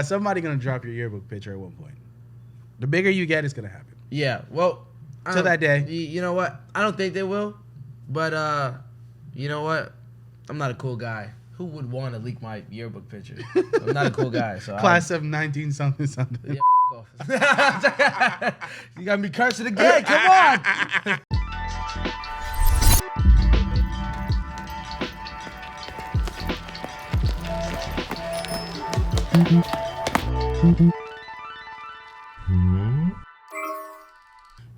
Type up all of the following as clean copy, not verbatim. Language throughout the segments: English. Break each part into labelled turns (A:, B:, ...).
A: Somebody gonna drop your yearbook picture at one point. The bigger you get, it's gonna happen.
B: Yeah, well,
A: Till that day.
B: You know what? I don't think they will, but you know what? I'm not a cool guy. Who would want to leak my yearbook picture? I'm not a cool guy. So
A: Class of 19 something.
B: Yeah, off. You got me cursing again. Come on.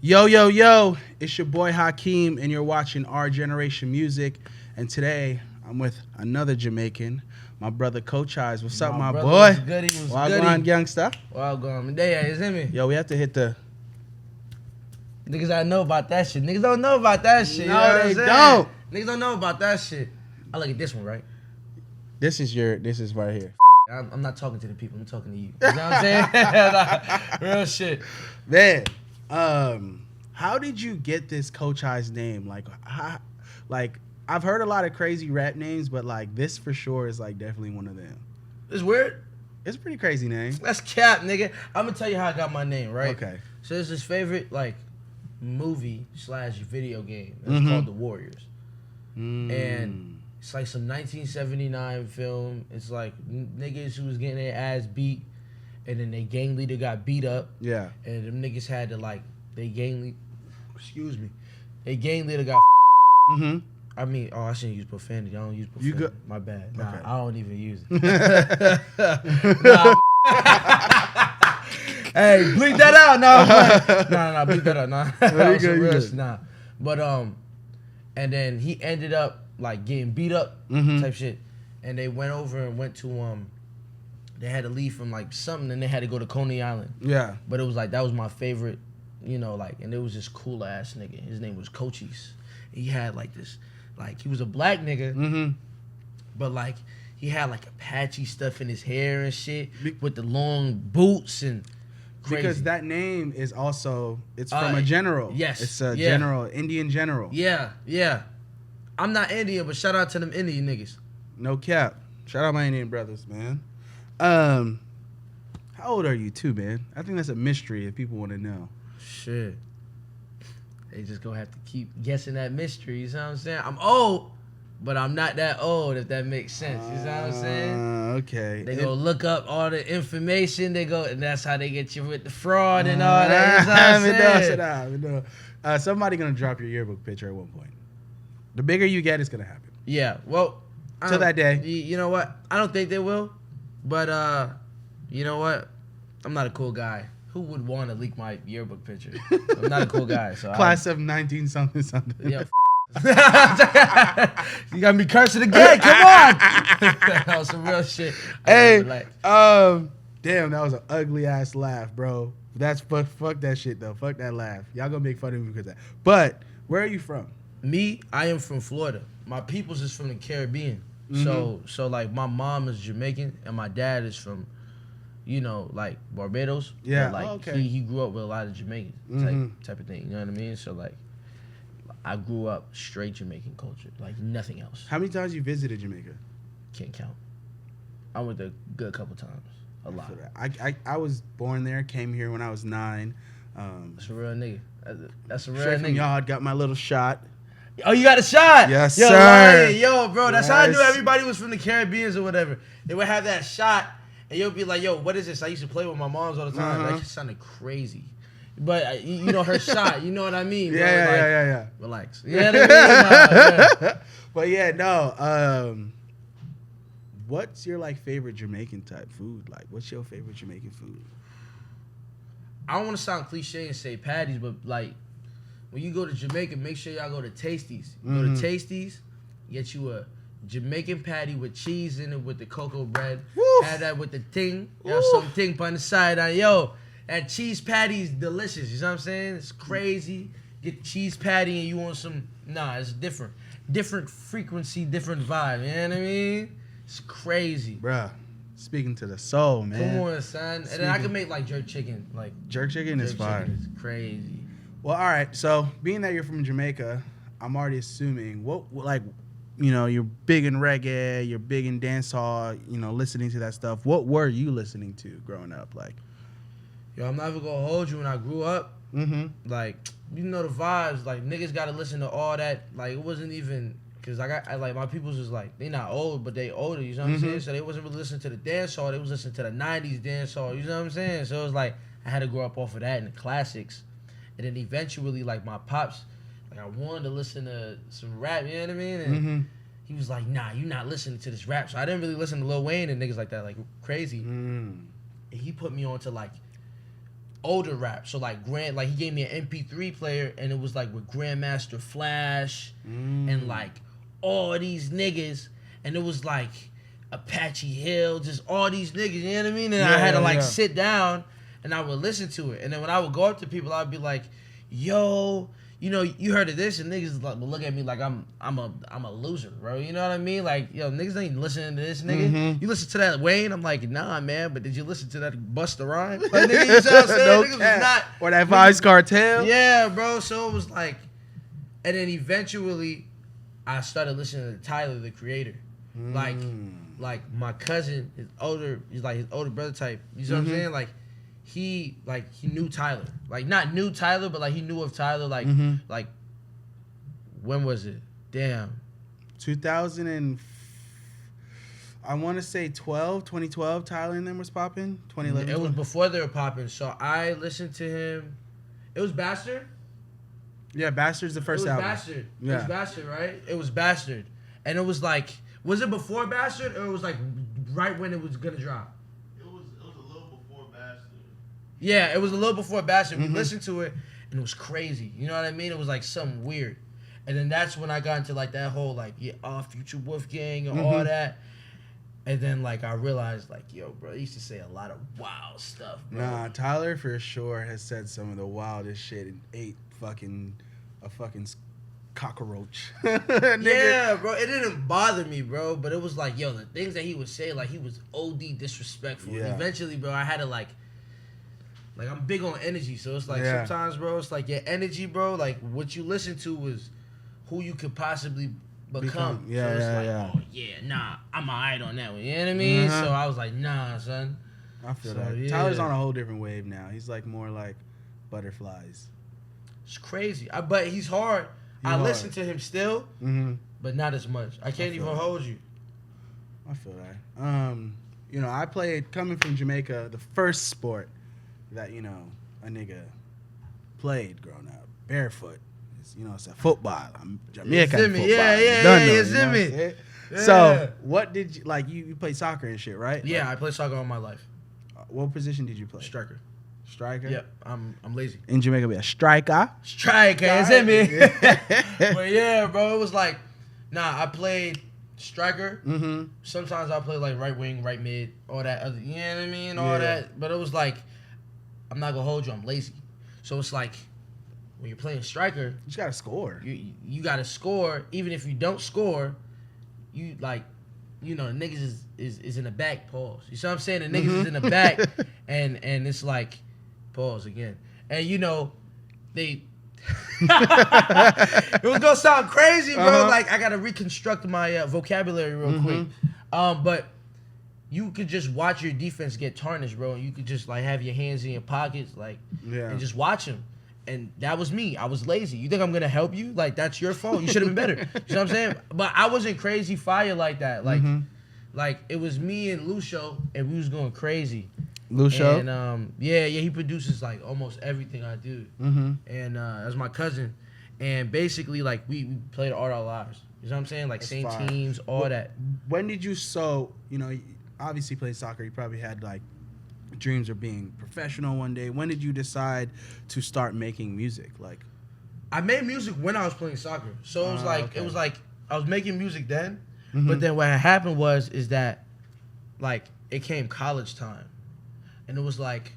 A: Yo, it's your boy Hakeem, and you're watching Our Generation Music. And today, I'm with another Jamaican, my brother Cochise. What's up, my boy?
B: Was goody, was
A: Wagwan, youngster.
B: Wagwan. Yeah, is it me?
A: Yo, we have to hit the...
B: Niggas I know about that shit. Niggas don't know about that shit.
A: No,
B: you know
A: they
B: what I'm
A: don't.
B: saying? Niggas don't know about that shit. I look at this one, right?
A: This is right here.
B: I'm not talking to the people. I'm talking to you. You know what I'm saying? Real shit.
A: Man, how did you get this Cochise name? Like, I've heard a lot of crazy rap names, but like this for sure is like definitely one of them.
B: It's weird.
A: It's a pretty crazy name.
B: That's cap, nigga. I'm gonna tell you how I got my name, right?
A: Okay.
B: So there's this favorite like movie / video game. It's called The Warriors, and it's like some 1979 film. It's like niggas who was getting their ass beat, and then their gang leader got beat up.
A: Yeah.
B: And them niggas had to like their gang leader. Excuse me. Their gang leader got. I mean, I shouldn't use profanity. I don't use profanity. My bad. Nah, okay. I don't even use it. Nah. Hey, bleep that out. Nah, bleep that out. Nah. But and then he ended up like getting beat up type shit. And they went over and went to they had to leave from like something, and they had to go to Coney Island.
A: Yeah.
B: But it was like that was my favorite, you know, like, and it was this cool ass nigga. His name was Cochise. He had like this. Like, he was a black nigga, but, like, he had, like, Apache stuff in his hair and shit with the long boots and crazy.
A: Because that name is also, it's from a general.
B: Yes.
A: It's a general, Indian general.
B: Yeah. I'm not Indian, but shout out to them Indian niggas.
A: No cap. Shout out my Indian brothers, man. How old are you, too, man? I think that's a mystery if people want to know.
B: Shit. They just gonna have to keep guessing that mystery, you know what I'm saying? I'm old, but I'm not that old, if that makes sense. You know what I'm saying?
A: Okay.
B: They go look up all the information, and that's how they get you with the fraud and all that. You know what I'm saying?
A: Somebody gonna drop your yearbook picture at one point. The bigger you get, it's gonna happen.
B: Yeah, well.
A: Till that day.
B: You know what? I don't think they will, but you know what? I'm not a cool guy. Who would want to leak my yearbook picture? I'm not a cool guy. So
A: Class of 19 something.
B: Yeah. You got me cursing again. Come on. That was some real shit.
A: Hey, damn, that was an ugly ass laugh, bro. That's fuck that shit though. Fuck that laugh. Y'all gonna make fun of me because of that. But where are you from?
B: Me, I am from Florida. My people's is from the Caribbean. So like my mom is Jamaican and my dad is from, you know, like Barbados.
A: Yeah.
B: But like he grew up with a lot of Jamaican type of thing. You know what I mean? So like I grew up straight Jamaican culture, like nothing else.
A: How many times you visited Jamaica?
B: Can't count. I went there a good couple times. A lot.
A: I was born there, came here when I was 9.
B: That's a real nigga. That's a real
A: straight
B: nigga.
A: From yard, got my little shot.
B: Oh, you got a shot?
A: Yes,
B: sir.
A: Ryan,
B: yo, bro, that's how I knew everybody was from the Caribbean or whatever. They would have that shot, and you'll be like, yo, what is this? I used to play with my moms all the time. That just sounded crazy. But, you know, her shot, you know what I mean? Bro?
A: Yeah.
B: Relax. You know what I mean?
A: But, yeah, no. What's your, like, favorite Jamaican type food? Like, what's your favorite Jamaican food?
B: I don't want to sound cliche and say patties, but, like, when you go to Jamaica, make sure y'all go to Tasties. You go to Tasties, get you a Jamaican patty with cheese in it with the cocoa bread. Woo. Have that with the ting. You have some ting on the side. Yo, that cheese patty is delicious. You know what I'm saying? It's crazy. Get the cheese patty and you want some... Nah, it's different. Different frequency, different vibe. You know what I mean? It's crazy.
A: Bruh, speaking to the soul, man.
B: Come on, son. And then I can make like jerk chicken. Like
A: jerk chicken is fire.
B: It's crazy.
A: Well, all right. So, being that you're from Jamaica, I'm already assuming you know, you're big in reggae, you're big in dancehall, you know, listening to that stuff. What were you listening to growing up? Like,
B: Yo, I'm not even gonna hold you. When I grew up, like, you know the vibes. Like, niggas gotta listen to all that. Like, it wasn't even, cause I like, my people's was like, they not old, but they older. You know what I'm saying? So they wasn't really listening to the dancehall. They was listening to the '90s dancehall. You know what I'm saying? So it was like I had to grow up off of that and the classics, and then eventually, like, my pops, like, I wanted to listen to some rap. You know what I mean? And he was like, nah, you not listening to this rap. So I didn't really listen to Lil Wayne and niggas like that, like, crazy. And he put me on to, like, older rap. So, like, he gave me an MP3 player, and it was, like, with Grandmaster Flash and, like, all these niggas. And it was, like, Apache Hill, just all these niggas, you know what I mean? And I had to, like, sit down, and I would listen to it. And then when I would go up to people, I'd be like, yo, you know, you heard of this, and niggas would look at me like I'm a loser, bro. You know what I mean? Like, yo, niggas ain't listening to this, nigga. You listen to that Wayne? I'm like, nah, man. But did you listen to that Busta Rhymes? Like, nigga, you know what I'm saying?
A: No
B: Niggas was not.
A: Or that Vice Cartel?
B: Yeah, bro. So it was like, and then eventually, I started listening to Tyler, the Creator. Like my cousin, he's like his older brother type. You know what I'm saying? Like, he knew Tyler, like, not knew Tyler, but like he knew of Tyler, like like, when was it? Damn,
A: 2000 and I want to say 2012. Tyler and them was popping. 2011.
B: It was before they were popping. So I listened to him. It was Bastard.
A: Yeah, Bastard's the first album.
B: Bastard.
A: Yeah.
B: It was Bastard, right? It was Bastard, and it was like, was it before Bastard or it was like right when it was gonna drop? Yeah, it was a little before Bastard. We listened to it, and it was crazy. You know what I mean? It was like something weird. And then that's when I got into like that whole like, Future Wolfgang and all that. And then like I realized like, yo, bro, he used to say a lot of wild stuff, bro.
A: Nah, Tyler for sure has said some of the wildest shit and ate a fucking cockroach.
B: Yeah, bro. It didn't bother me, bro. But it was like, yo, the things that he would say, like, he was OD disrespectful.
A: Yeah.
B: And eventually, bro, I had to like, I'm big on energy, so it's like sometimes, bro, it's like your energy, bro, like what you listen to is who you could possibly become.
A: Yeah,
B: so it's
A: yeah.
B: Oh yeah, nah, I'm alright on that one. You know what I mean? So I was like, nah, son.
A: I feel that. Yeah. Tyler's on a whole different wave now. He's like more like butterflies.
B: It's crazy. But he's hard. I listen to him still, but not as much. I can't even hold you.
A: I feel that. You know, I played, coming from Jamaica, the first sport that, you know, a nigga played growing up, barefoot. You know, it's a football. I'm Jamaican football.
B: Yeah.
A: So, what did you, like, you play soccer and shit, right?
B: Yeah,
A: like,
B: I played soccer all my life.
A: What position did you play?
B: Striker.
A: Striker?
B: Yep, I'm lazy.
A: In Jamaica, we a striker.
B: You see me? But yeah, bro, it was like, I played striker. Sometimes I play like right wing, right mid, all that other, you know what I mean? All that. But it was like, I'm not gonna hold you, I'm lazy. So it's like, when you're playing striker,
A: you just gotta score.
B: You gotta score. Even if you don't score, you like, you know, the niggas is in the back, pause. You see what I'm saying? The niggas is in the back, and it's like, pause again. And you know, they it was gonna sound crazy, bro. Like, I gotta reconstruct my vocabulary real quick. But you could just watch your defense get tarnished, bro. And you could just like have your hands in your pockets, like, and just watch them. And that was me. I was lazy. You think I'm gonna help you? Like, that's your fault. You should have been better. You know what I'm saying? But I wasn't crazy fire like that. Like, like it was me and Lucio, and we was going crazy.
A: Lucio?
B: And he produces like almost everything I do. And that's my cousin. And basically, like, we played all our lives. You know what I'm saying? Like, that's same fire. Teams, all that.
A: When did you, you know, obviously played soccer, you probably had like dreams of being professional one day. When did you decide to start making music? Like,
B: I made music when I was playing soccer. So it was like, it was like I was making music then, but then what had happened is that, like, it came college time, and it was like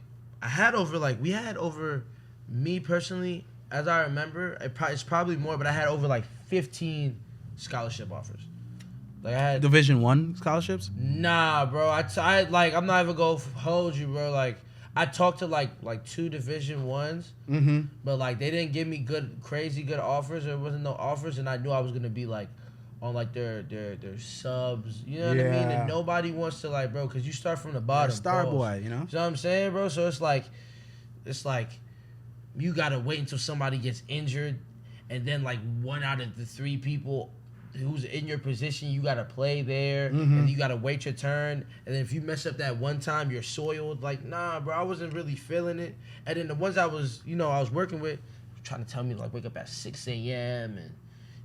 B: we had over, me personally, as I remember, it's probably more, but I had over like 15 scholarship offers. Like, I had
A: Division I scholarships?
B: Nah, bro. I like, I'm not even gonna hold you, bro. Like, I talked to like 2 Division I's, but like they didn't give me crazy good offers. There wasn't no offers, and I knew I was gonna be like on like their subs. You know what I mean? And nobody wants to like, bro, because you start from the bottom.
A: Star boy, you know?
B: You know what I'm saying, bro? So it's like you gotta wait until somebody gets injured, and then like one out of the 3 people who's in your position, you gotta play there, and you gotta wait your turn. And then if you mess up that one time, you're soiled. Like, nah, bro, I wasn't really feeling it. And then the ones I was working with, trying to tell me to like wake up at 6 a.m. and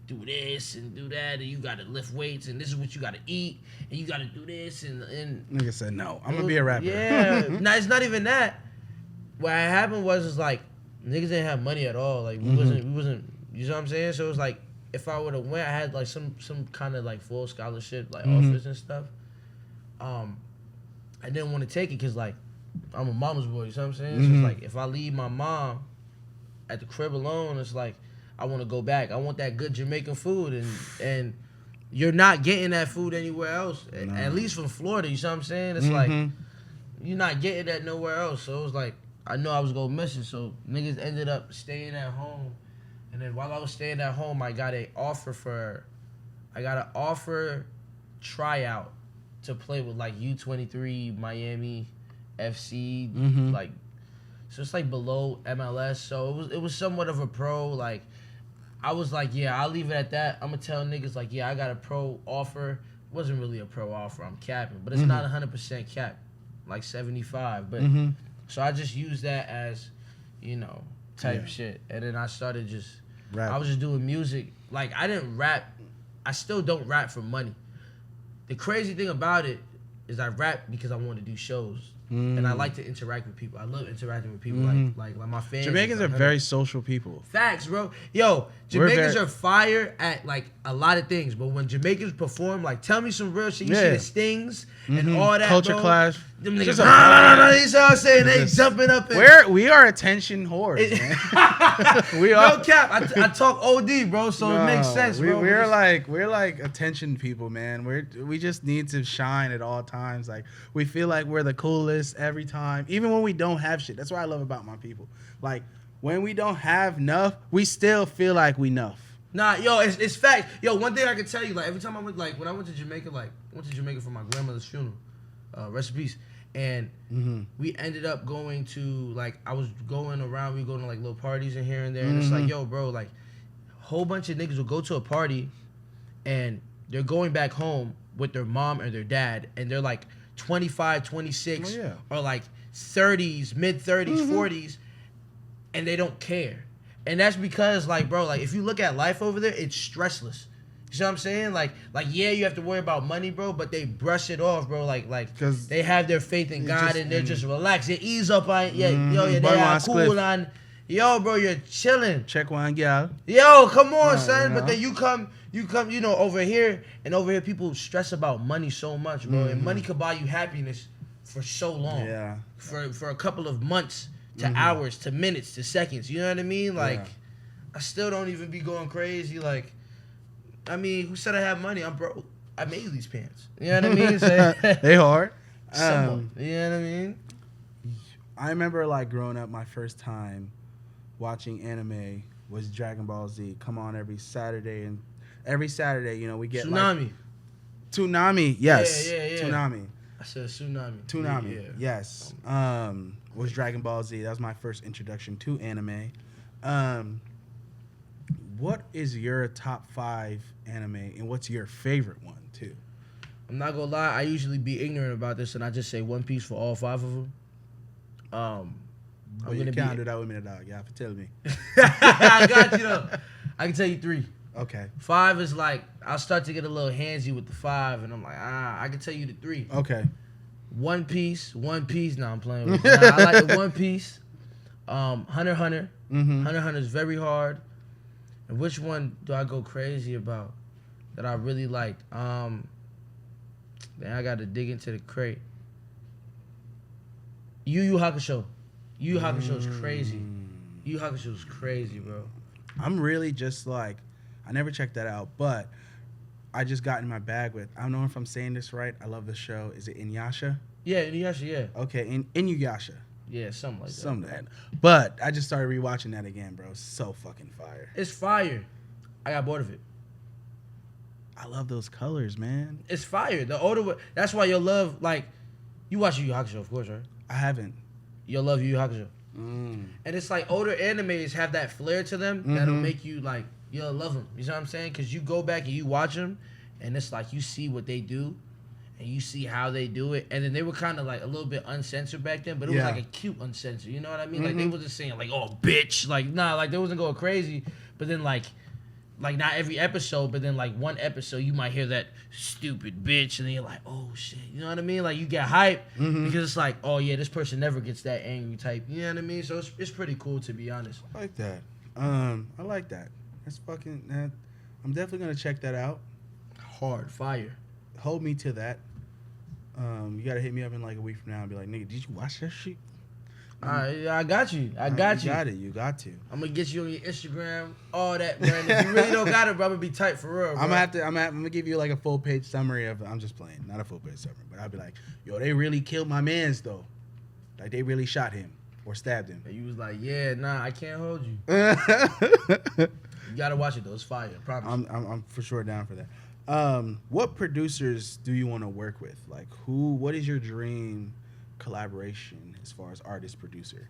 B: do this and do that, and you gotta lift weights, and this is what you gotta eat, and you gotta do this, and
A: nigga said no, I'm gonna be a rapper.
B: Yeah, no, it's not even that. What happened was like niggas didn't have money at all. Like we wasn't. You know what I'm saying? So it was like if I would have went, I had like some kind of like full scholarship, like offers and stuff. I didn't want to take it because like I'm a mama's boy. You know what I'm saying? So it's like if I leave my mom at the crib alone, it's like I want to go back. I want that good Jamaican food, and you're not getting that food anywhere else. No. At least from Florida. You know what I'm saying? It's like you're not getting that nowhere else. So it was like I know I was gonna miss it. So niggas ended up staying at home. And then while I was staying at home, I got an offer tryout to play with like U23 Miami FC, like, so it's like below MLS. So it was somewhat of a pro. Like I was like, yeah, I'll leave it at that. I'm gonna tell niggas like, yeah, I got a pro offer. It wasn't really a pro offer. I'm capping, but it's not 100% cap, like 75. But so I just used that as, type shit. And then I started just. Rap. I was just doing music. Like, I didn't rap. I still don't rap for money. The crazy thing about it is I rap because I want to do shows. And I like to interact with people. I love interacting with people. Like my fans.
A: Jamaicans are very social people.
B: Facts, bro. Yo, Jamaicans are fire at like a lot of things, but when Jamaicans perform, like tell me some real shit. You see the Stings and all that.
A: Culture
B: bro.
A: clash.
B: Them niggas, you know what I'm saying? They jumping up.
A: We are attention whores, man. We are.
B: No cap. I talk OD, bro, so it makes sense, bro.
A: We're like attention people, man. We just need to shine at all times. Like we feel like we're the coolest every time, even when we don't have shit. That's what I love about my people. Like when we don't have enough, we still feel like we enough.
B: Nah, yo, it's fact. Yo, one thing I can tell you, like every time I went, like when I went to Jamaica, for my grandmother's funeral, rest in peace. And we ended up going to like I was going around. We going to like little parties and here and there, and it's like, yo, bro, like a whole bunch of niggas will go to a party, and they're going back home with their mom or their dad, and they're like 25, 26, or like 30s, mid 30s, 40s, and they don't care. And that's because, like, bro, like if you look at life over there, it's stressless. You know what I'm saying? Like yeah, you have to worry about money, bro, but they brush it off, bro. Like they have their faith in God, and they're just relaxed. They ease up on, they are cool on. Yo, bro, you're chilling.
A: Check one, girl.
B: Yo, come on, son. But then you come, over here, and over here people stress about money so much, bro. And money could buy you happiness for so long. Yeah. For a couple of months to hours to minutes to seconds. You know what I mean? Like, I still don't even be going crazy. Like, I mean, who said I have money? I'm broke. I made these pants. You know what I mean? So,
A: they hard.
B: You know what I mean?
A: I remember like growing up, my first time watching anime was Dragon Ball Z. Come on every Saturday, and every Saturday, we get Toonami. Yes. Yeah. Toonami.
B: I said Tsunami.
A: Toonami. Yeah. Yes. Was Dragon Ball Z. That was my first introduction to anime. What is your top 5 anime, and what's your favorite one too?
B: I'm not gonna lie, I usually be ignorant about this, and I just say One Piece for all 5 of them.
A: You can't do that with me, dog. You have to tell me.
B: I got you though. I can tell you 3.
A: Okay.
B: 5 is like I'll start to get a little handsy with the 5, and I'm like, I can tell you the 3.
A: Okay.
B: One Piece. No, I'm playing with you. I like the One Piece. Hunter. Hunter is very hard. And which one do I go crazy about that I really liked? Then I got to dig into the crate. Yu Yu Hakusho. Yu Yu Hakusho is crazy. Yu Yu Hakusho is crazy, bro.
A: I'm really just like, I never checked that out, but I just got in my bag with, I don't know if I'm saying this right. I love the show. Is it Inuyasha?
B: Yeah, Inuyasha, yeah.
A: Okay, Inuyasha.
B: Yeah, something like that.
A: Something like that. But I just started rewatching that again, bro. So fucking fire.
B: It's fire. I got bored of it.
A: I love those colors, man.
B: It's fire. The older, that's why you'll love, like, you watch Yu Yu Hakusho, of course, right?
A: I haven't.
B: You'll love Yu Yu Hakusho.
A: Mm.
B: And it's like older animes have that flair to them that'll make you like, you'll love them. You know what I'm saying? Because you go back and you watch them, and it's like you see what they do, and you see how they do it. And then they were kind of like a little bit uncensored back then, but it was like a cute uncensored. You know what I mean? Like they wasn't saying like, oh, bitch. Like, nah, like they wasn't going crazy. But then like not every episode, but then like one episode you might hear that stupid bitch, and then you're like, oh shit, you know what I mean? Like you get hype because it's like, oh yeah, this person never gets that angry type. You know what I mean? So it's pretty cool, to be honest.
A: I like that. I like that. That's fucking. I'm definitely gonna check that out.
B: Hard fire.
A: Hold me to that. You gotta hit me up in like a week from now and be like, nigga, did you watch that shit?
B: I got you. I got you.
A: You got it. You got to.
B: I'm gonna get you on your Instagram, all that, man. If you really don't got it, bro, I'm gonna be tight for real, bro.
A: I'm gonna give you like a full page summary of. I'm just playing, not a full page summary, but I'll be like, yo, they really killed my man's though. Like they really shot him or stabbed him.
B: And you was like, yeah, nah, I can't hold you. You gotta watch it though. It's fire. I promise.
A: I'm for sure down for that. What producers do you want to work with? Like what is your dream collaboration as far as artist producer?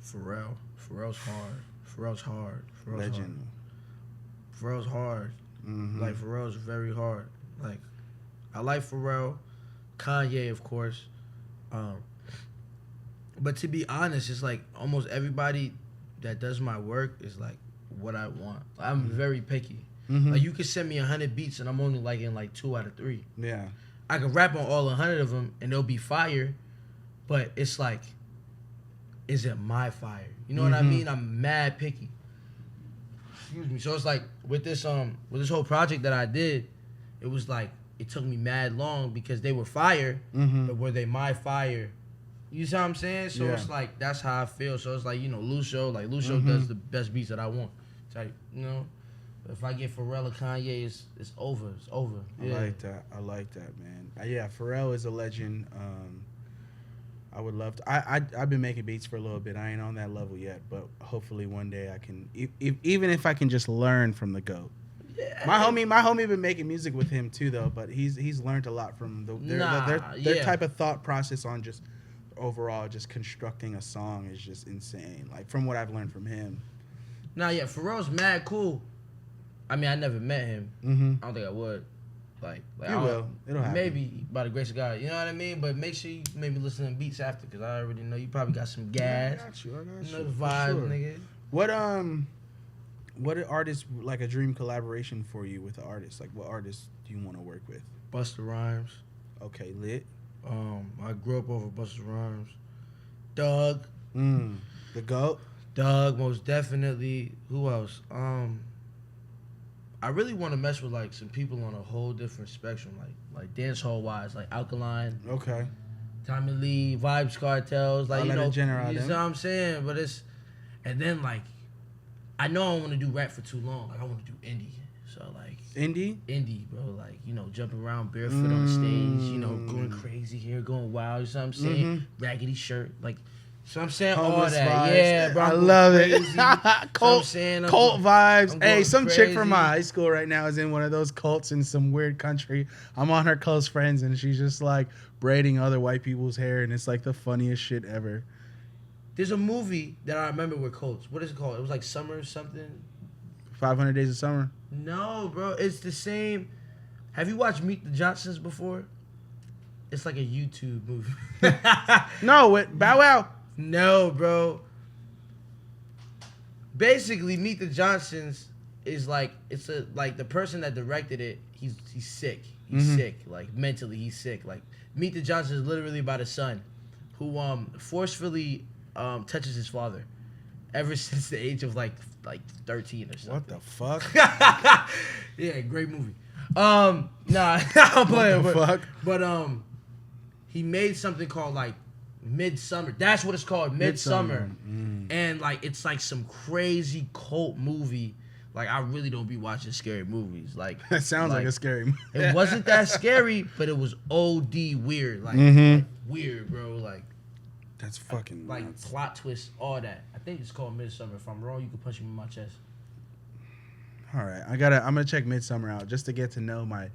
B: Pharrell. Pharrell's hard. Pharrell's hard.
A: Legend.
B: Pharrell's hard.
A: Mm-hmm.
B: Like Pharrell's very hard. Like I like Pharrell, Kanye, of course. But to be honest, it's like almost everybody that does my work is like what I want. I'm very picky. Like you could send me 100 beats and I'm only liking like 2 out of 3.
A: Yeah.
B: I could rap on all 100 of them and they'll be fire, but it's like, is it my fire? You know what I mean? I'm mad picky. Excuse me. So it's like with this whole project that I did, it was like it took me mad long because they were fire, but were they my fire? You see what I'm saying? So it's like that's how I feel. So it's like, you know, Lucio does the best beats that I want. Type, you know. But if I get Pharrell or Kanye, it's over. It's over. Yeah.
A: I like that, man. Yeah, Pharrell is a legend. I would love to. I've been making beats for a little bit. I ain't on that level yet, but hopefully one day I can. Even if I can just learn from the GOAT. Yeah. My homie been making music with him too, though. But he's learned a lot from their type of thought process on just overall just constructing a song is just insane. Like from what I've learned from him.
B: Nah, yeah, Pharrell's mad cool. I mean, I never met him. I don't think I would. Like
A: you will. It'll happen.
B: Maybe by the grace of God. You know what I mean? But make sure you maybe listen to beats after, because I already know you probably got some gas.
A: I got you.
B: You know the vibe, nigga.
A: What artist, like a dream collaboration for you with an artist? Like what artist do you want to work with?
B: Busta Rhymes.
A: Okay, lit.
B: I grew up over Busta Rhymes. Doug.
A: The GOAT.
B: Doug, most definitely. Who else? I really want to mess with like some people on a whole different spectrum, like dance hall wise, like Alkaline.
A: Okay.
B: Tommy Lee, Vibes Cartels, like you know what I'm saying. But and then like, I know I don't want to do rap for too long. Like I want to do indie. So like indie, bro. Like, you know, jumping around barefoot on stage, you know, going crazy here, going wild. You know what I'm saying? Raggedy shirt, like. So I'm saying
A: homeless
B: all that,
A: vibes.
B: yeah, bro.
A: I love it. Cult vibes. Hey, some
B: crazy.
A: chick from my high school right now is in one of those cults in some weird country. I'm on her close friends, and she's just like braiding other white people's hair, and it's like the funniest shit ever.
B: There's a movie that I remember with cults. What is it called? It was like Summer something. 500
A: Days of Summer.
B: No, bro. It's the same. Have you watched Meet the Johnsons before? It's like a YouTube movie.
A: No, with Bow Wow.
B: No, bro. Basically, Meet the Johnsons is like like the person that directed it. He's sick. He's sick. Like mentally, he's sick. Like Meet the Johnsons is literally about a son who forcefully touches his father ever since the age of like 13 or something.
A: What the fuck?
B: Yeah, great movie. Nah, I'm playing. But he made something called like Midsummer. That's what it's called, Midsummer. And like it's like some crazy cult movie. Like I really don't be watching scary movies. Like
A: that sounds like a scary movie.
B: It wasn't that scary, but it was OD weird. Like weird, bro. Like
A: that's fucking
B: like
A: nuts.
B: Plot twist, all that. I think it's called Midsummer. If I'm wrong, you can punch me in my chest.
A: All right, I'm gonna check Midsummer out just to get to know my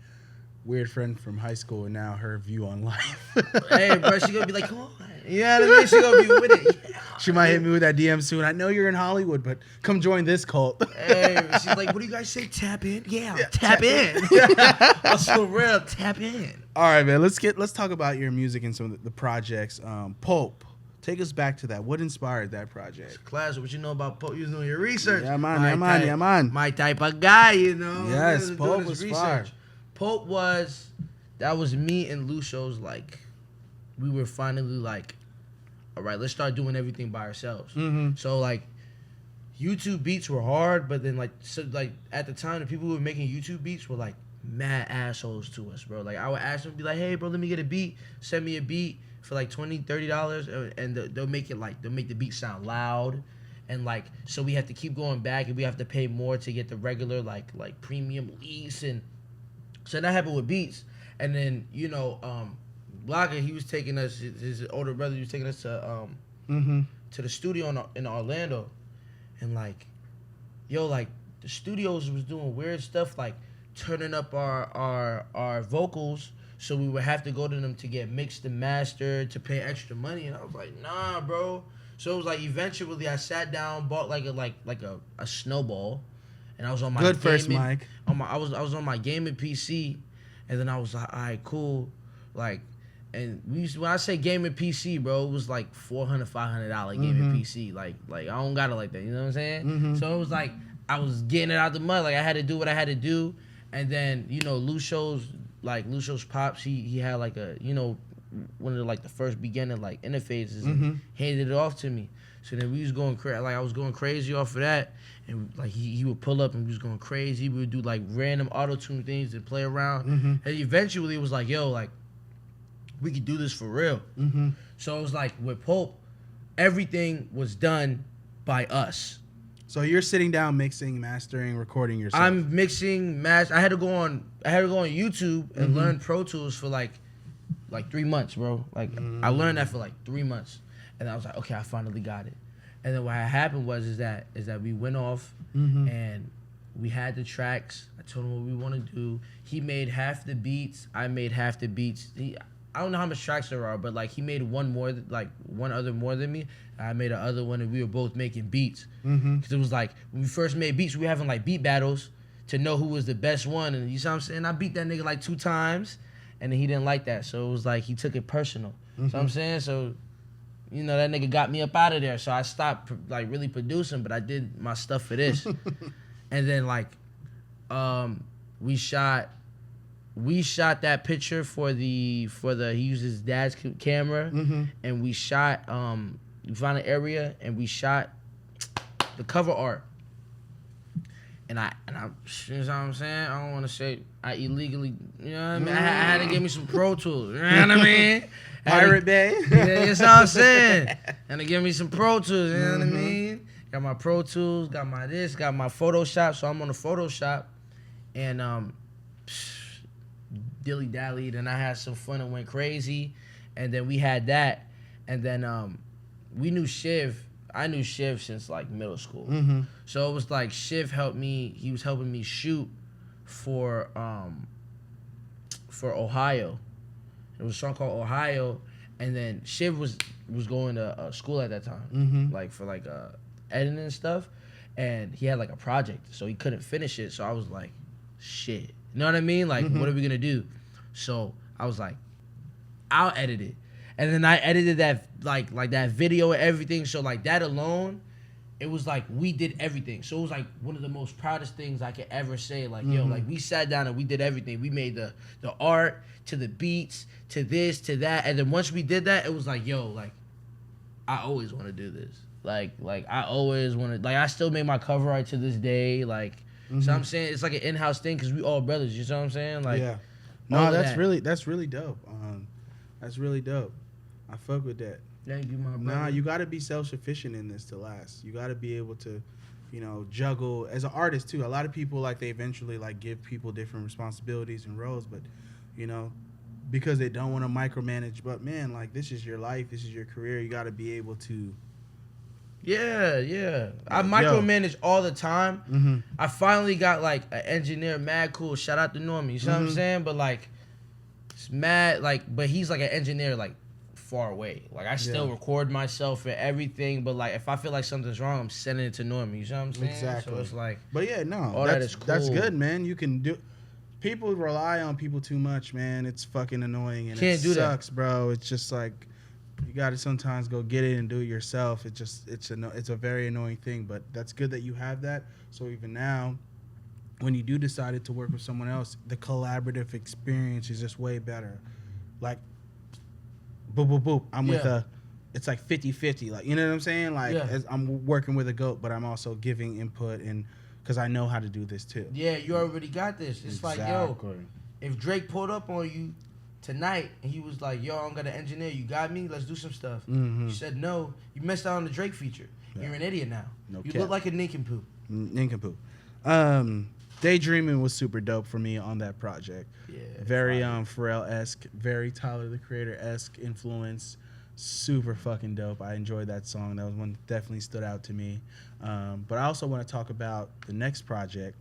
A: weird friend from high school and now her view on life.
B: Hey, bro, she gonna be like, come on. You know what I mean? She gonna be with it. Yeah.
A: She might hit me with that DM soon. I know you're in Hollywood, but come join this cult.
B: Hey, she's like, what do you guys say? Tap in? Yeah, tap in. That's for real. Tap in.
A: All right, man. Let's talk about your music and some of the projects. Pulp. Take us back to that. What inspired that project?
B: Class, what you know about Pulp? You was doing your research.
A: Yeah, man.
B: My type of guy, you know.
A: Yes, Pulp was fire.
B: Pulp that was me and Lucios, like, we were finally like, all right, let's start doing everything by ourselves.
A: Mm-hmm.
B: So, like, YouTube beats were hard, but then, like, at the time, the people who were making YouTube beats were, like, mad assholes to us, bro. Like, I would ask them, be like, hey, bro, let me get a beat. Send me a beat for, like, $20, $30, and they'll make the beat sound loud. And, like, so we have to keep going back, and we have to pay more to get the regular, like premium lease. And so that happened with beats. And then, you know, Blogger, he was taking us, his older brother, he was taking us to the studio in Orlando. And, like, yo, like, the studios was doing weird stuff, like turning up our vocals, so we would have to go to them to get mixed and mastered, to pay extra money. And I was like, nah, bro. So it was like, eventually I sat down, bought like a snowball, and I was on my
A: good first mic.
B: I was on my gaming PC, and then I was like, all right, cool, like. And when I say gaming PC, bro, it was like $400, $500 gaming PC. Like I don't got it like that. You know what I'm saying? So it was like I was getting it out the mud. Like I had to do what I had to do. And then, you know, Lucio's pops, he had like a, you know, one of the, like the first beginning like interfaces and handed it off to me. So then we was going crazy. Like I was going crazy off of that. And like he would pull up and we was going crazy. We would do like random auto-tune things and play around. And eventually it was like, yo, like, we could do this for real. So it was like with Pulp, everything was done by us.
A: So you're sitting down, mixing, mastering, recording yourself.
B: I'm mixing, I had to go on YouTube and learn Pro Tools for like 3 months, bro. Like I learned that for like 3 months, and I was like, okay, I finally got it. And then what happened was that we went off and we had the tracks. I told him what we want to do. He made half the beats. I made half the beats. I don't know how much tracks there are, but like he made one other more than me. I made the other one, and we were both making beats. Because it was like when we first made beats, we were having like beat battles to know who was the best one. And you see what I'm saying? I beat that nigga like 2 times, and then he didn't like that. So it was like he took it personal. So I'm saying, so you know that nigga got me up out of there. So I stopped like really producing, but I did my stuff for this. And then like we shot that picture for the he used his dad's camera, and we shot we found an area and we shot the cover art. And I you know what I'm saying? I don't want to say I illegally, you know what I mean? I had to give me some Pro Tools, you know what I mean?
A: Pirate Bay.
B: Yeah, that's what I'm saying. And to give me some Pro Tools, you know what I mean? Got my Pro Tools, got my this, got my Photoshop, so I'm on the Photoshop, and dilly-dallied, and I had some fun and went crazy. And then we had that, and then we knew Shiv. I knew Shiv since like middle school. So it was like Shiv helped me. He was helping me shoot for Ohio. It was a song called Ohio, and then Shiv was going to school at that time, like for like editing and stuff, and he had like a project, so he couldn't finish it. So I was like, shit. You know what I mean? Like, what are we gonna do? So I was like, I'll edit it. And then I edited that like that video and everything. So like that alone, it was like we did everything. So it was like one of the most proudest things I could ever say. Like, yo, like we sat down and we did everything. We made the art to the beats to this to that. And then once we did that, it was like, yo, like I always want to do this. Like I always want to. Like I still make my cover art to this day. Like. So I'm saying it's like an in-house thing because we all brothers. You know what I'm saying? Like,
A: yeah. No, that's really dope. That's really dope. I fuck with that.
B: Thank you, my brother.
A: Nah, you got to be self-sufficient in this to last. You got to be able to, you know, juggle as an artist too. A lot of people like they eventually like give people different responsibilities and roles, but you know, because they don't want to micromanage. But man, like this is your life, this is your career. You got to be able to,
B: Yeah. I micromanage all the time.
A: Mm-hmm.
B: I finally got like an engineer, mad cool. Shout out to Normie. You know what I'm saying? But like, it's mad. Like, but he's like an engineer, like far away. Like I still record myself and everything. But like, if I feel like something's wrong, I'm sending it to Normie. You know what I'm saying?
A: Exactly.
B: So it's like,
A: but yeah, no,
B: all that is cool.
A: That's good, man. You can do. People rely on people too much, man. It's fucking annoying and it sucks, bro. It's just like. You gotta sometimes go get it and do it yourself. It's a very annoying thing, but that's good that you have that. So even now, when you do decide to work with someone else, the collaborative experience is just way better. Like, boop, boop, boop. I'm with it's like 50-50. Like, you know what I'm saying? Like, as I'm working with a GOAT, but I'm also giving input and because I know how to do this too.
B: Yeah, you already got this. It's like, yo, if Drake pulled up on you tonight, and he was like, yo, I'm gonna engineer, you got me? Let's do some stuff. You said no. You missed out on the Drake feature. You're an idiot now. You look like a nincompoop. Nincompoop.
A: Daydreaming was super dope for me on that project.
B: Yeah.
A: Very Pharrell-esque, very Tyler the Creator-esque influence. Super fucking dope. I enjoyed that song. That was one that definitely stood out to me. But I also want to talk about the next project,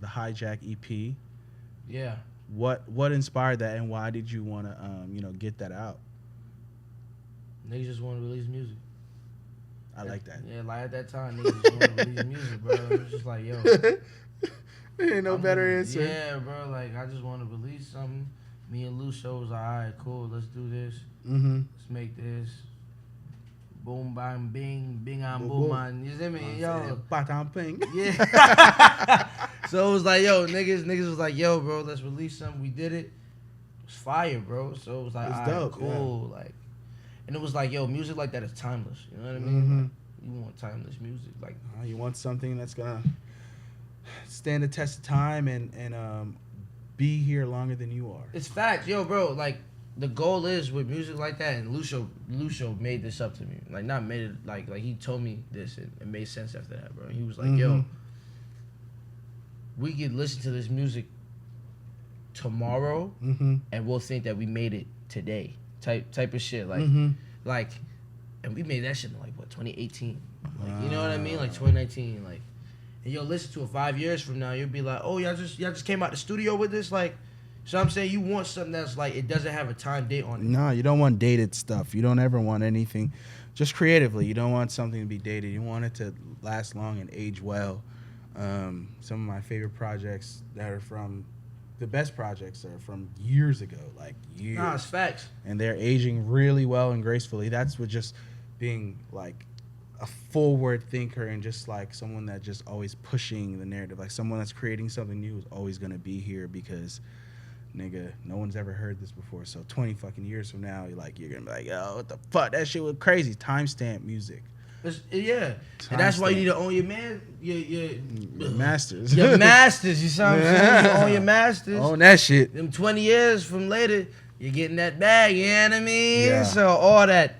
A: the Hijack EP.
B: Yeah.
A: What inspired that, and why did you want to get that out?
B: Niggas just want to release music.
A: I like that.
B: Yeah, like at that time, niggas just want to release music, bro. It was just like, yo,
A: ain't no better answer.
B: Yeah, bro. Like I just want to release something. Me and Lucio was like, all right, cool. Let's do this. Let's make this. Boom, bang, bing, bing, on, boom, on. You see me, yo?
A: Ping.
B: Yeah. So it was like, yo, niggas was like, yo, bro, let's release something. We did it. It was fire, bro. So it was like, all right,
A: dope,
B: cool. Yeah. Like, and it was like, yo, music like that is timeless. You know what I mean? Like, you want timeless music, like
A: you want something that's gonna stand the test of time and be here longer than you are.
B: It's facts, yo, bro. Like the goal is with music like that, and Lucio made this up to me. Like not made it like he told me this and it made sense after that, bro. He was like, yo, we could listen to this music tomorrow and we'll think that we made it today. Type of shit. Like and we made that shit in like what, 2018. Like you know what I mean? Like 2019. Like and you'll listen to it 5 years from now, you'll be like, oh, y'all just came out the studio with this, like. So I'm saying you want something that's like it doesn't have a time date on it.
A: No, you don't want dated stuff. You don't ever want anything, just creatively. You don't want something to be dated. You want it to last long and age well. Some of my favorite projects that are from the best projects are from years ago, like years.
B: Nah, it's facts.
A: And they're aging really well and gracefully. That's what just being like a forward thinker and just like someone that just always pushing the narrative. Like someone that's creating something new is always gonna be here because. Nigga, no one's ever heard this before. So 20 fucking years from now, you're gonna be like, yo, what the fuck? That shit was crazy. Timestamp music.
B: Yeah. And that's why you need to own your
A: your masters.
B: Your masters, you see what I'm saying? You own your masters.
A: Own that shit.
B: Them 20 years from later, you're getting that bag, you know what I mean?
A: Yeah.
B: So all that.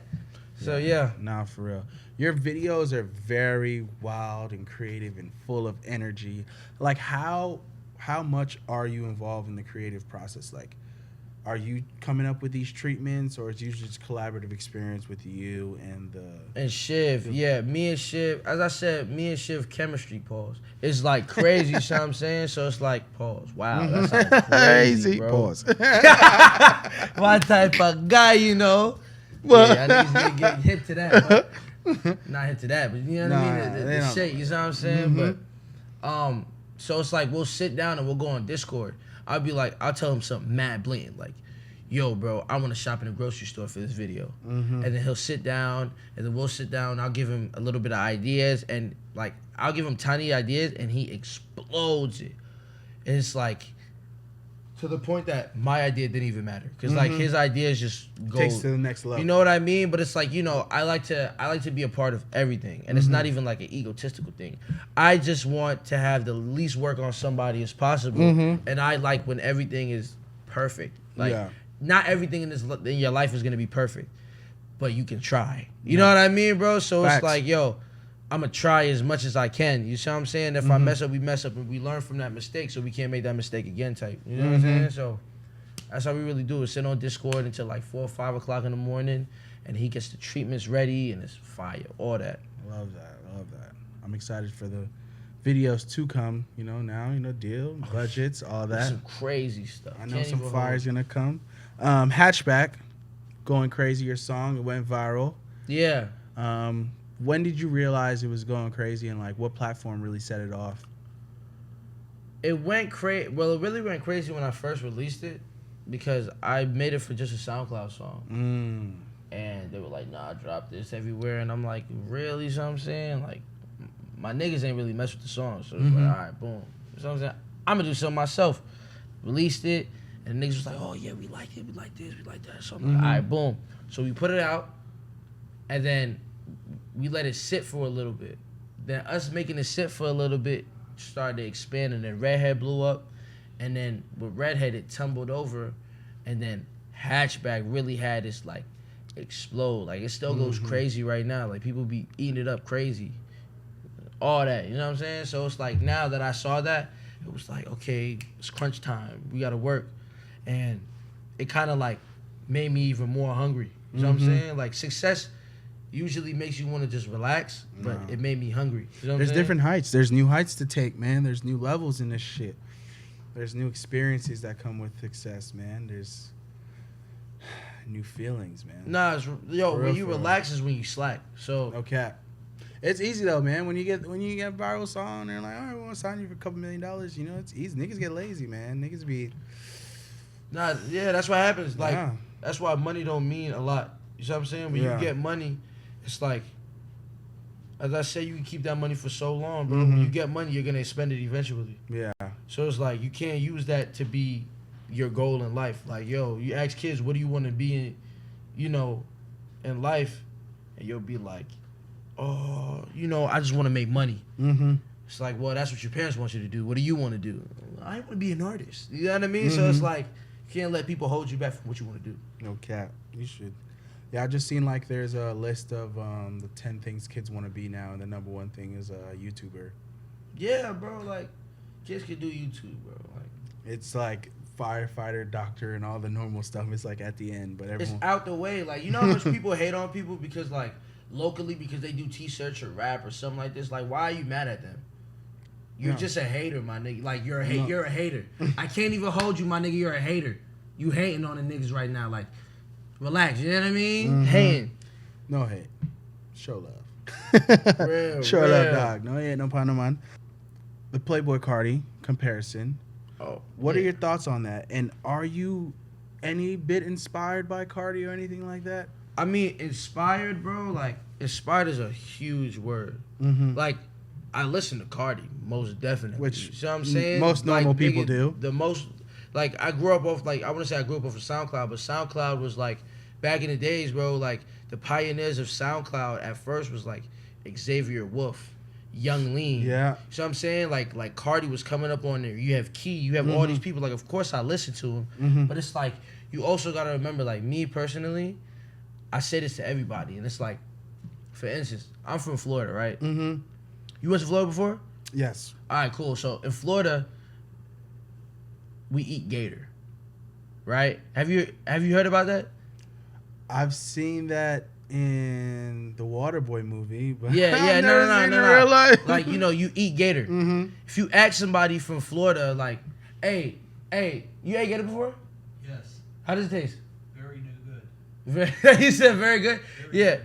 B: So yeah.
A: Nah, for real. Your videos are very wild and creative and full of energy. Like how much are you involved in the creative process? Like, are you coming up with these treatments, or is it usually just collaborative experience with you and
B: Shiv? Yeah, me and Shiv, as I said, me and Shiv chemistry, pause. It's like crazy, you know what I'm saying? So it's like, pause. Wow, that's like crazy, bro.
A: Pause.
B: My type of guy, you know. Yeah, I need to get hip to that, but not hip to that, but you know what I mean? The shit, you know what I'm saying? But, so it's like we'll sit down and we'll go on Discord. I'll tell him something mad blatant, like, yo, bro, I want to shop in a grocery store for this video. And then he'll sit down, and then we'll sit down, I'll give him a little bit of ideas, and, like, I'll give him tiny ideas, and he explodes it. And it's like, to the point that my idea didn't even matter. Because, like, his ideas just go...
A: Takes to the next level.
B: You know what I mean? But it's like, you know, I like to be a part of everything. And it's not even, like, an egotistical thing. I just want to have the least work on somebody as possible. And I like when everything is perfect. Like, not everything in your life is going to be perfect. But you can try. You know what I mean, bro? So Facts. It's like, yo... I'm going to try as much as I can. You see what I'm saying? If I mess up, we mess up, and we learn from that mistake so we can't make that mistake again type. You know what I'm saying? So that's how we really do it. Sit on Discord until like 4 or 5 o'clock in the morning, and he gets the treatments ready, and it's fire, all that.
A: I love that. I'm excited for the videos to come. Now, deal, budgets, all that.
B: Some crazy stuff.
A: I know some fire's gonna come. Hatchback, going crazy. Your song, it went viral.
B: Yeah.
A: When did you realize it was going crazy, and like what platform really set it off?
B: It went crazy. Well, it really went crazy when I first released it because I made it for just a SoundCloud song. And they were like, nah, drop this everywhere. And I'm like, really? You know what I'm saying? Like, my niggas ain't really mess with the song. So it's like, all right, boom. You know what I'm saying? I'm going to do something myself. Released it. And the niggas was like, oh, yeah, we like it. We like this. We like that. So I'm like, all right, boom. So we put it out. And then we let it sit for a little bit. Then us making it sit for a little bit started to expand. And then Redhead blew up. And then with Redhead, it tumbled over. And then Hatchback really had this, like, explode. Like, it still goes crazy right now. Like, people be eating it up crazy. All that, you know what I'm saying? So it's like, now that I saw that, it was like, okay, it's crunch time. We got to work. And it kind of, like, made me even more hungry. You know what I'm saying? Like, success usually makes you want to just relax, but it made me hungry. You know what I'm saying?
A: Different heights. There's new heights to take, man. There's new levels in this shit. There's new experiences that come with success, man. There's new feelings, man.
B: Nah, when you relax is when you slack. So
A: no cap. It's easy though, man. When you get a viral song, they're like, all right, we want to sign you for a couple $1 million. It's easy. Niggas get lazy, man. Niggas be.
B: Nah, yeah, that's what happens. Like, that's why money don't mean a lot. You know what I'm saying? When you get money, it's like, as I say, you can keep that money for so long, bro. When you get money, you're gonna spend it eventually.
A: Yeah.
B: So it's like you can't use that to be your goal in life. Like, yo, you ask kids, what do you want to be in life? And you'll be like, oh, I just want to make money. It's like, well, that's what your parents want you to do. What do you want to do? I want to be an artist. You know what I mean? So it's like, you can't let people hold you back from what you want to do.
A: No cap. You should. Yeah, I just seen like there's a list of the 10 things kids want to be now, and the number one thing is a YouTuber.
B: Yeah, bro. Like, kids can do YouTube, bro. Like,
A: it's like firefighter, doctor, and all the normal stuff. It's like at the end, but everyone...
B: It's out the way. Like, you know how much people hate on people because, like, locally, because they do T-shirts or rap or something like this? Like, why are you mad at them? You're just a hater, my nigga. Like, you're a hater. I can't even hold you, my nigga. You're a hater. You hating on the niggas right now. Like, relax. You know what I mean? Hating.
A: No hate. Show love. Show love, dog. No hate, no pun, no man. The Playboi Carti comparison. What are your thoughts on that? And are you any bit inspired by Carti or anything like that?
B: I mean, inspired, bro. Like, inspired is a huge word. Like, I listen to Carti, most definitely.
A: Which,
B: you know what I'm saying?
A: Most normal people do.
B: The most, like, I grew up off, like, I want to say I grew up off of SoundCloud, but SoundCloud was, like, back in the days, bro, like, the pioneers of SoundCloud at first was, like, Xavier Wolf. Young Lean.
A: Yeah.
B: So I'm saying, like Carti was coming up on there. You have Key. You have all these people. Like, of course I listen to him. But it's like, you also got to remember, like, me personally, I say this to everybody. And it's like, for instance, I'm from Florida, right? You went to Florida before?
A: Yes.
B: All right, cool. So in Florida, we eat gator, right? Have you heard about that?
A: I've seen that in the Waterboy movie, but
B: yeah, no.
A: Real life.
B: Like, you eat gator. If you ask somebody from Florida, like, hey, you ate gator before?
C: Yes.
B: How does it taste?
C: Very good.
B: He said very good.
C: Very good.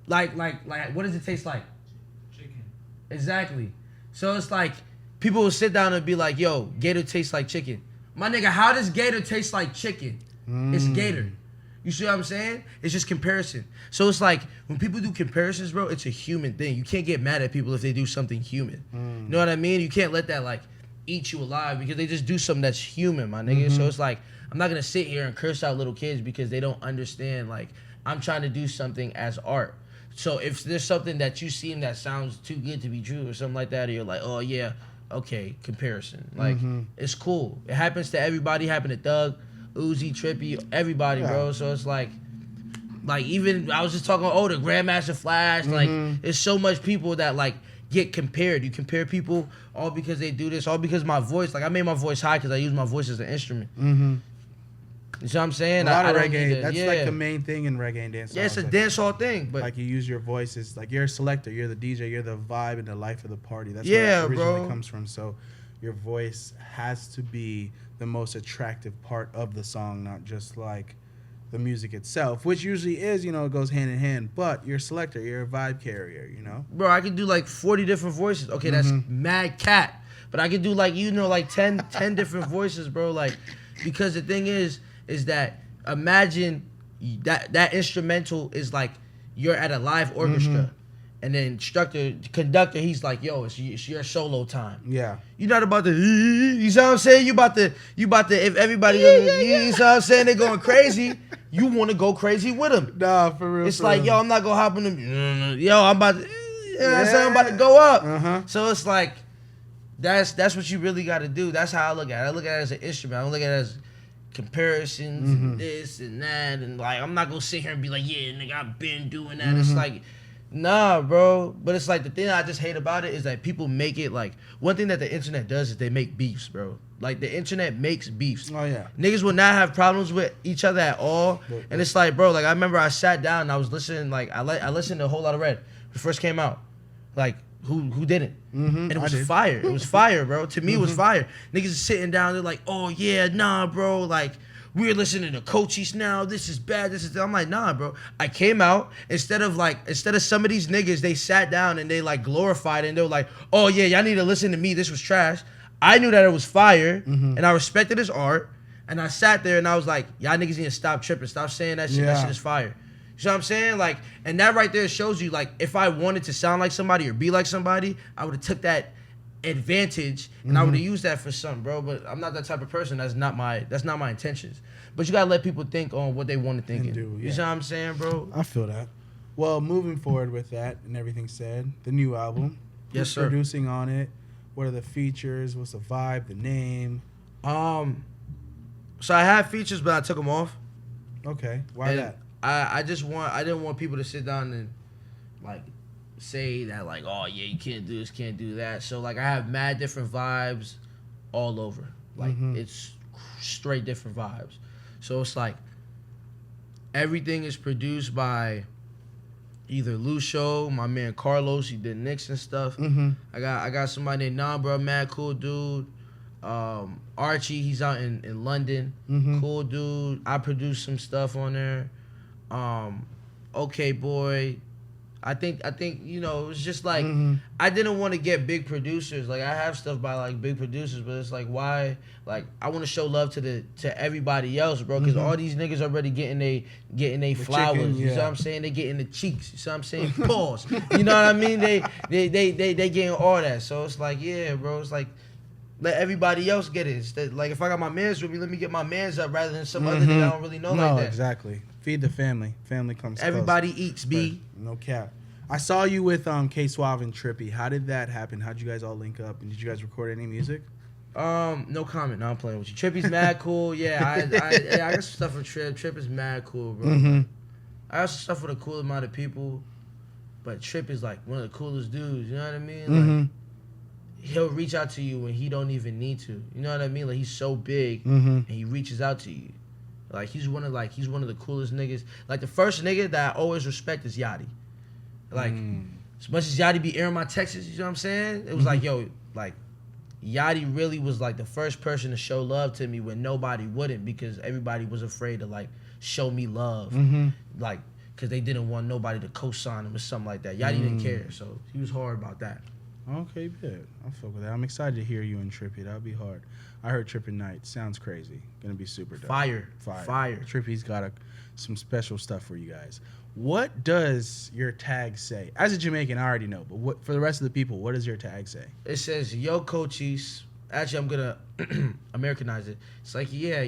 B: Like, what does it taste like?
C: Chicken.
B: Exactly. So it's like, people will sit down and be like, yo, gator tastes like chicken. My nigga, how does gator taste like chicken? It's gator. You see what I'm saying? It's just comparison. So it's like, when people do comparisons, bro, it's a human thing. You can't get mad at people if they do something human. You know what I mean? You can't let that, like, eat you alive because they just do something that's human, my nigga. So it's like, I'm not going to sit here and curse out little kids because they don't understand, like, I'm trying to do something as art. So if there's something that you see that sounds too good to be true or something like that, or you're like, oh, yeah, okay, comparison. Like, it's cool. It happens to everybody. It happened to Thug, Uzi, Trippie, everybody, bro. So it's like even I was just talking the Grandmaster Flash. Like, there's so much people that, like, get compared. You compare people all because they do this, all because my voice. Like, I made my voice high because I use my voice as an instrument. You see what I'm saying?
A: A lot of
B: I don't
A: reggae.
B: need to-
A: That's
B: yeah.
A: like the main thing in reggae and dance.
B: Yeah, it's a
A: songs,
B: dance hall thing, but
A: like you use your voice as like you're a selector, you're the DJ, you're the vibe and the life of the party. That's
B: Yeah,
A: where it originally
B: bro.
A: comes from. So your voice has to be the most attractive part of the song, not just like the music itself, which usually is, it goes hand in hand. But you're a selector, you're a vibe carrier,
B: bro, I could do like 40 different voices. Okay, that's mad cat. But I could do like, like 10 different voices, bro. Like, because the thing is that imagine that instrumental is like you're at a live orchestra. And then conductor, he's like, yo, it's your solo time.
A: Yeah.
B: You're not about to, you know what I'm saying? You about to, if everybody, you know what I'm saying? They're going crazy. You want to go crazy with them.
A: Nah, for real.
B: It's like, yo, I'm not going to hop on them. Yo, I'm about to, I'm about to go up. So it's like, that's what you really got to do. That's how I look at it. I look at it as an instrument. I don't look at it as comparisons and this and that. And like, I'm not going to sit here and be like, yeah, nigga, I've been doing that. It's like, nah, bro. But it's like the thing I just hate about it is that people make it like, one thing that the internet does is they make beefs, bro. Like the internet makes beefs.
A: Oh yeah.
B: Niggas will not have problems with each other at all. And it's like, bro, like I remember I sat down and I was listening, like I listened to a whole lot of Red when it first came out. Like who didn't? And it was fire. It was fire, bro. To me, it was fire. Niggas is sitting down, they're like, oh yeah, nah, bro, like we're listening to coaches now. This is bad. This is. I'm like, nah, bro. I came out instead of some of these niggas, they sat down and they like glorified it and they were like, oh yeah, y'all need to listen to me. This was trash. I knew that it was fire and I respected his art. And I sat there and I was like, y'all niggas need to stop tripping. Stop saying that shit.
A: Yeah.
B: That shit is fire. You know what I'm saying? Like, and that right there shows you, like, if I wanted to sound like somebody or be like somebody, I would have took that advantage and I would have used that for something, bro. But I'm not that type of person. That's not my intentions. But you gotta let people think on what they want to think.
A: And do,
B: You
A: yeah.
B: know what I'm saying, bro?
A: I feel that. Well, moving forward with that and everything said, the new album.
B: Yes,
A: Who's
B: sir.
A: Producing on it. What are the features? What's the vibe? The name?
B: So I had features, but I took them off.
A: Okay. Why
B: And
A: that?
B: I didn't want people to sit down and like say that like, oh yeah, you can't do this, can't do that. So like I have mad different vibes all over. Like it's straight different vibes. So it's like everything is produced by either Lucio, my man Carlos, he did Knicks and stuff. I got somebody named Nambra, mad cool dude. Archie, he's out in London. Cool dude. I produced some stuff on there. Okay boy. I think it was just like I didn't want to get big producers. Like I have stuff by like big producers, but it's like why? Like I want to show love to everybody else, bro. Because all these niggas already getting they flowers.
A: chicken,
B: You know
A: yeah.
B: what I'm saying? They getting the cheeks. You know what I'm saying? Pause. You know what I mean? They getting all that. So it's like yeah, bro. It's like let everybody else get it. Instead, like if I got my mans with me, let me get my mans up rather than some other nigga I don't really know like that.
A: Exactly. Feed the family. Family comes
B: Everybody
A: close.
B: eats, B.
A: But no cap. I saw you with SUAVE and Trippie. How did that happen? How'd you guys all link up? And did you guys record any music?
B: No comment. No, I'm playing with you. Trippie's mad cool. Yeah, I got some stuff with Trip. Trip is mad cool, bro. I got some stuff with a cool amount of people, but Trip is like one of the coolest dudes. You know what I mean? Like he'll reach out to you when he don't even need to. You know what I mean? Like he's so big and he reaches out to you. Like he's one of the coolest niggas. Like the first nigga that I always respect is Yachty. Like as much as Yachty be airing my texts, you know what I'm saying? It was like, yo, like Yachty really was like the first person to show love to me when nobody wouldn't, because everybody was afraid to like show me love. Like because they didn't want nobody to co-sign him or something like that. Yachty didn't care, so he was hard about that.
A: Okay, good. I'll fuck with that. I'm excited to hear you and Trippie. That'll be hard. I heard Trippie Night. Sounds crazy. Gonna be super dope.
B: Fire.
A: Trippie's got some special stuff for you guys. What does your tag say? As a Jamaican, I already know, but what for the rest of the people, what does your tag say?
B: It says, yo, coaches. Actually, I'm gonna Americanize it. It's like, yeah,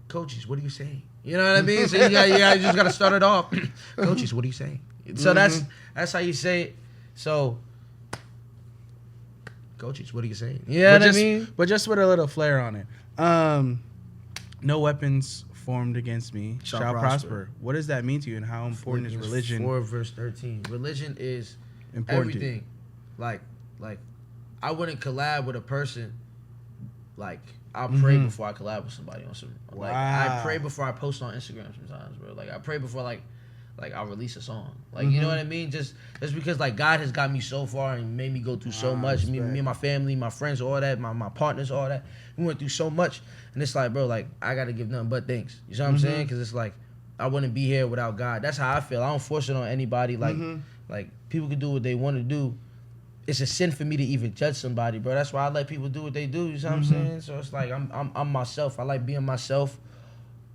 B: coaches, what are you saying? You know what I mean? So you just gotta start it off. Coaches, what are you saying? So that's how you say it. So coaches, what are you saying? Yeah, I mean?
A: But just with a little flair on it. No weapons formed against me shall prosper. What does that mean to you, and how important is religion?
B: 4 verse 13. Religion is
A: Important to you.
B: everything. Like I wouldn't collab with a person Like I pray before I collab with somebody on some. Like I
A: Wow.
B: pray before I post on Instagram sometimes, bro. Like I pray before like I'll release a song. Like you know what I mean? Just because like God has got me so far and made me go through so much. Me and my family, my friends, all that, my partners, all that. We went through so much, and it's like, bro, like I gotta give nothing but thanks. You know what I'm saying? Because it's like I wouldn't be here without God. That's how I feel. I don't force it on anybody. Like people can do what they want to do. It's a sin for me to even judge somebody, bro. That's why I let people do what they do. You know what I'm saying? So it's like I'm myself. I like being myself.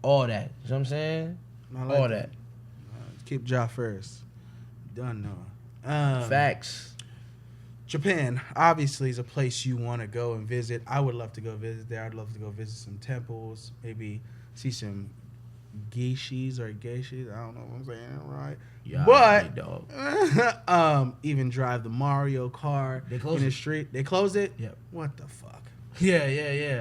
B: All that. You know what I'm saying?
A: I like
B: all that.
A: Keep Ja first. Done, Noah.
B: Facts.
A: Japan obviously is a place you want to go and visit. I would love to go visit there. I'd love to go visit some temples, maybe see some geishis or geishis. I don't know if I'm saying it right.
B: Yeah,
A: but
B: dog.
A: even drive the Mario car
B: They closed
A: in the
B: it.
A: street. They closed it?
B: Yep.
A: What the fuck?
B: Yeah.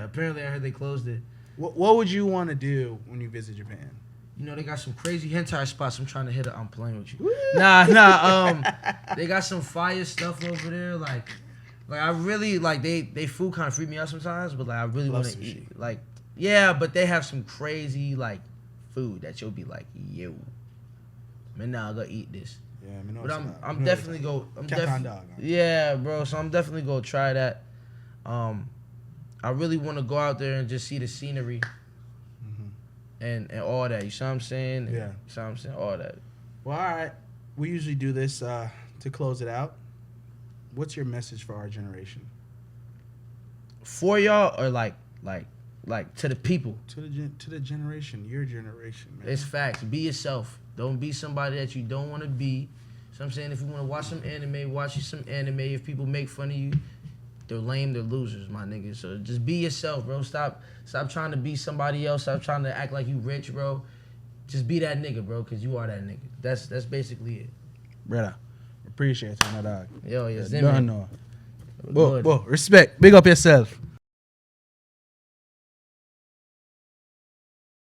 B: Apparently I heard they closed it.
A: What would you want to do when you visit Japan?
B: You know, they got some crazy hentai spots. I'm trying to hit it. I'm playing with you.
A: Woo.
B: Nah. They got some fire stuff over there. Like I really like they food kind of freak me out sometimes. But like I really
A: Love
B: want to
A: sushi.
B: eat. Like yeah, but they have some crazy like food that you'll be like, yo, man, now I gotta eat this.
A: Yeah, I mean,
B: But I'm definitely go. I'm
A: dog.
B: Yeah, bro. So I'm definitely gonna try that. I really want to go out there and just see the scenery. And all that, you see what I'm saying?
A: Yeah.
B: You see what I'm saying? All that.
A: Well, all right. We usually do this to close it out. What's your message for our generation?
B: For y'all or like to the people?
A: To the generation, your generation, man.
B: It's facts. Be yourself. Don't be somebody that you don't want to be. So I'm saying if you want to watch some anime, watch you some anime. If people make fun of you, they're lame, they're losers, my nigga. So just be yourself, bro. Stop trying to be somebody else. Stop trying to act like you rich, bro. Just be that nigga, bro, because you are that nigga. That's basically it.
A: Brother, appreciate you, my dog.
B: Yo, yeah,
A: Don't know.
B: Good.
A: Whoa, respect. Big up yourself.